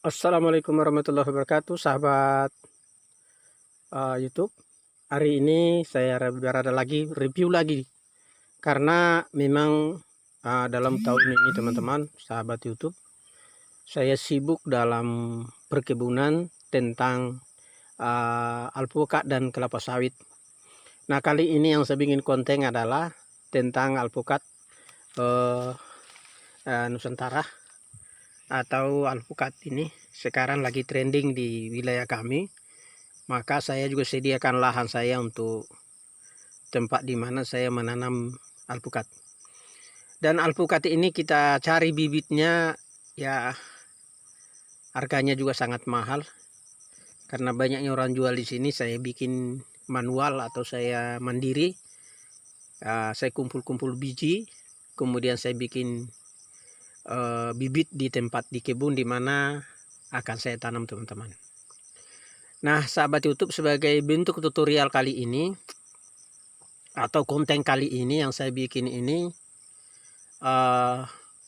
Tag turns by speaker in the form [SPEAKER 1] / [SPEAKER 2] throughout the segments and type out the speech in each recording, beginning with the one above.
[SPEAKER 1] Assalamualaikum warahmatullahi wabarakatuh, sahabat YouTube. Hari ini saya berada lagi review lagi karena memang dalam tahun ini teman-teman, sahabat YouTube, saya sibuk dalam perkebunan tentang alpukat dan kelapa sawit. Nah, kali ini yang saya bikin konten adalah tentang alpukat Nusantara atau alpukat ini sekarang lagi trending di wilayah kami. Maka saya juga sediakan lahan saya untuk tempat di mana saya menanam alpukat. Dan alpukat ini kita cari bibitnya, ya harganya juga sangat mahal. Karena banyaknya orang jual di sini, saya bikin manual atau saya mandiri. Saya kumpul-kumpul biji, kemudian saya bikin bibit di tempat di kebun di mana akan saya tanam, teman-teman. Nah, sahabat YouTube, sebagai bentuk tutorial kali ini atau konten kali ini yang saya bikin ini,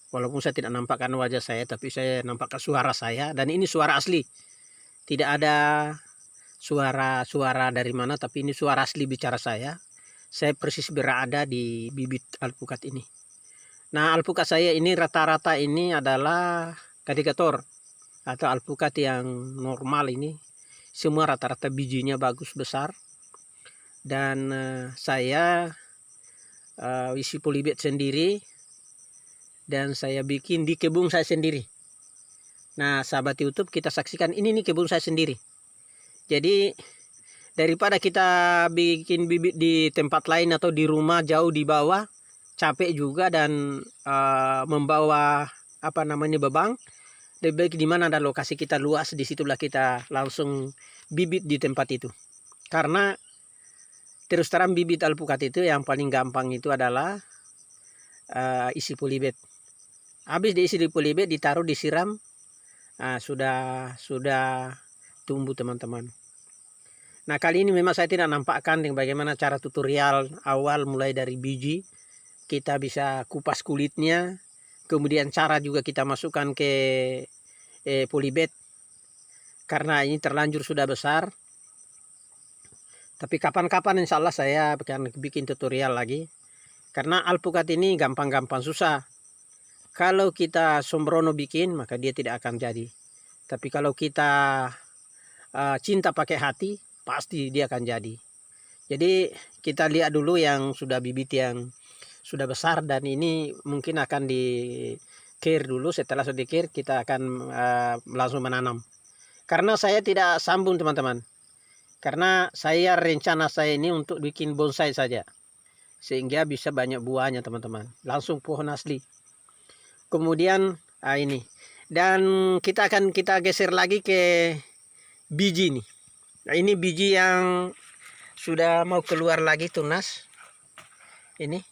[SPEAKER 1] walaupun saya tidak nampakkan wajah saya, tapi saya nampakkan suara saya, dan ini suara asli, tidak ada suara dari mana, tapi ini suara asli bicara saya. Saya persis berada di bibit alpukat ini. Nah, alpukat saya ini rata-rata ini adalah kadigator atau alpukat yang normal ini. Semua rata-rata bijinya bagus besar. Dan saya isi polybag sendiri, dan saya bikin di kebun saya sendiri. Nah, sahabat YouTube, kita saksikan ini nih kebun saya sendiri. Jadi daripada kita bikin bibit di tempat lain atau di rumah jauh di bawah, capek juga dan membawa beban. Lebih baik di mana ada lokasi kita luas, disitulah kita langsung bibit di tempat itu. Karena terus terang bibit alpukat itu yang paling gampang itu adalah isi polybag. Habis diisi di polybag, ditaruh, disiram, sudah tumbuh, teman-teman. Nah, kali ini memang saya tidak nampakkan bagaimana cara tutorial awal mulai dari biji. Kita bisa kupas kulitnya, kemudian cara juga kita masukkan ke polybag karena ini terlanjur sudah besar. Tapi kapan-kapan insya Allah saya akan bikin tutorial lagi. Karena alpukat ini gampang-gampang susah. Kalau kita sembrono bikin, maka dia tidak akan jadi. Tapi kalau kita cinta pakai hati, pasti dia akan jadi. Jadi kita lihat dulu yang sudah bibit yang sudah besar, dan ini mungkin akan di care dulu. Setelah sudah di care, kita akan langsung menanam. Karena saya tidak sambung, teman-teman. Karena rencana saya ini untuk bikin bonsai saja. Sehingga bisa banyak buahnya, teman-teman. Langsung pohon asli. Kemudian ini. Dan kita geser lagi ke biji nih. Nah, ini biji yang sudah mau keluar lagi tunas. Ini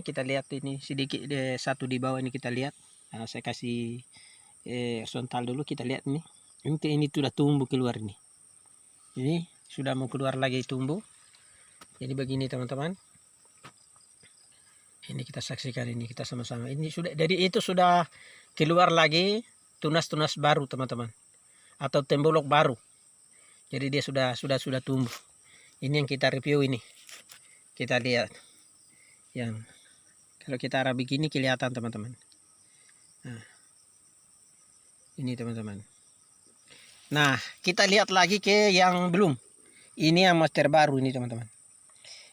[SPEAKER 1] kita lihat ini sedikit satu di bawah ini kita lihat. Nah, saya kasih sontal dulu, kita lihat nih. Ini sudah tumbuh keluar ini. Ini sudah mau keluar lagi tumbuh. Jadi begini, teman-teman. Ini kita saksikan, ini kita sama-sama. Ini sudah, jadi itu sudah keluar lagi tunas-tunas baru, teman-teman. Atau tembolok baru. Jadi dia sudah tumbuh. Ini yang kita review ini. Kita lihat. Yang kalau kita arah begini kelihatan, teman-teman. Nah, ini, teman-teman. Nah, kita lihat lagi ke yang belum. Ini yang masih terbaru ini, teman-teman.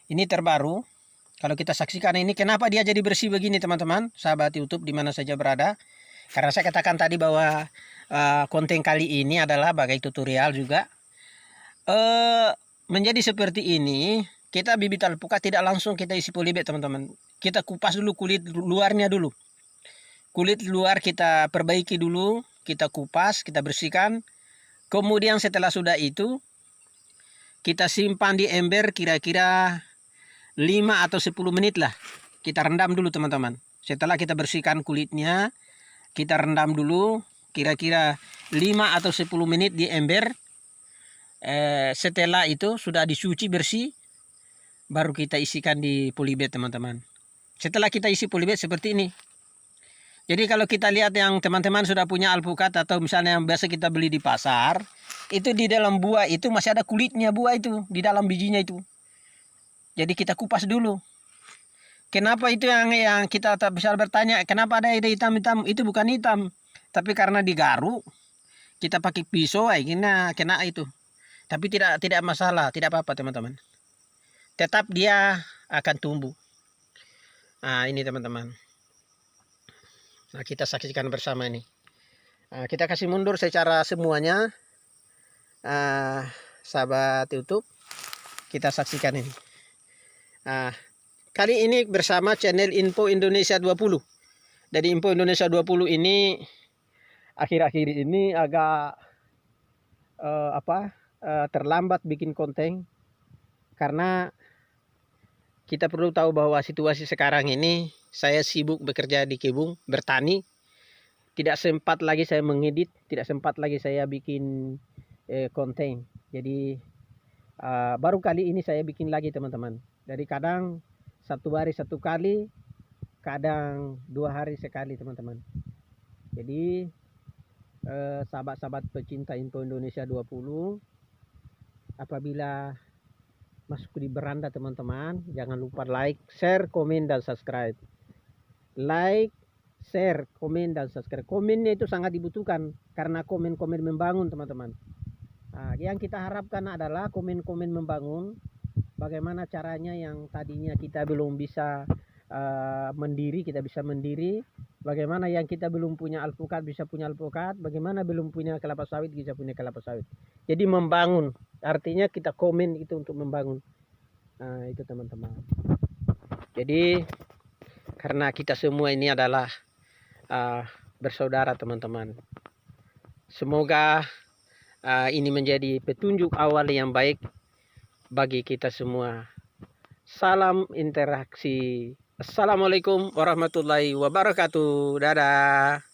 [SPEAKER 1] Ini terbaru. Kalau kita saksikan ini, kenapa dia jadi bersih begini, teman-teman? Sahabat YouTube di mana saja berada. Karena saya katakan tadi bahwa konten kali ini adalah bagai tutorial juga. Menjadi seperti ini, kita bibit alpukat tidak langsung kita isi polybag, teman-teman. Kita kupas dulu kulit luarnya dulu. Kulit luar kita perbaiki dulu, kita kupas, kita bersihkan. Kemudian setelah sudah itu, kita simpan di ember kira-kira 5 atau 10 menit lah. Kita rendam dulu, teman-teman. Setelah kita bersihkan kulitnya, kita rendam dulu kira-kira 5 atau 10 menit di ember. Setelah itu sudah dicuci bersih, baru kita isikan di polybag, teman-teman. Setelah kita isi polybag seperti ini. Jadi kalau kita lihat yang teman-teman sudah punya alpukat atau misalnya yang biasa kita beli di pasar, itu di dalam buah itu masih ada kulitnya buah itu, di dalam bijinya itu. Jadi kita kupas dulu. Kenapa itu yang kita tak bisa bertanya, kenapa ada hitam-hitam? Itu bukan hitam, tapi karena digaruk, kita pakai pisau, akhirnya kena itu. Tapi tidak masalah, tidak apa-apa teman-teman. Tetap dia akan tumbuh. Nah ini teman-teman. Nah kita saksikan bersama ini. Nah, kita kasih mundur secara semuanya. Sahabat YouTube, kita saksikan ini. Kali ini bersama channel Info Indonesia 20. Dari Info Indonesia 20 ini akhir-akhir ini agak terlambat bikin konten karena kita perlu tahu bahwa situasi sekarang ini saya sibuk bekerja di kebun, bertani. Tidak sempat lagi saya mengedit, tidak sempat lagi saya bikin konten. Jadi baru kali ini saya bikin lagi teman-teman. Dari kadang 1 hari 1 kali, kadang 2 hari sekali teman-teman. Jadi sahabat-sahabat pecinta Info Indonesia 20, apabila masuk di beranda teman-teman, jangan lupa like, share, komen, dan subscribe. Like, share, komen, dan subscribe. Komennya itu sangat dibutuhkan karena komen-komen membangun teman-teman. Yang kita harapkan adalah komen-komen membangun. Bagaimana caranya yang tadinya kita belum bisa mendiri, kita bisa mendiri. Bagaimana yang kita belum punya alpukat bisa punya alpukat. Bagaimana belum punya kelapa sawit bisa punya kelapa sawit. Jadi membangun, artinya kita komen itu untuk membangun. Nah itu teman-teman. Jadi karena kita semua ini adalah bersaudara teman-teman. Semoga ini menjadi petunjuk awal yang baik bagi kita semua. Salam interaksi. Assalamualaikum warahmatullahi wabarakatuh. Dadah.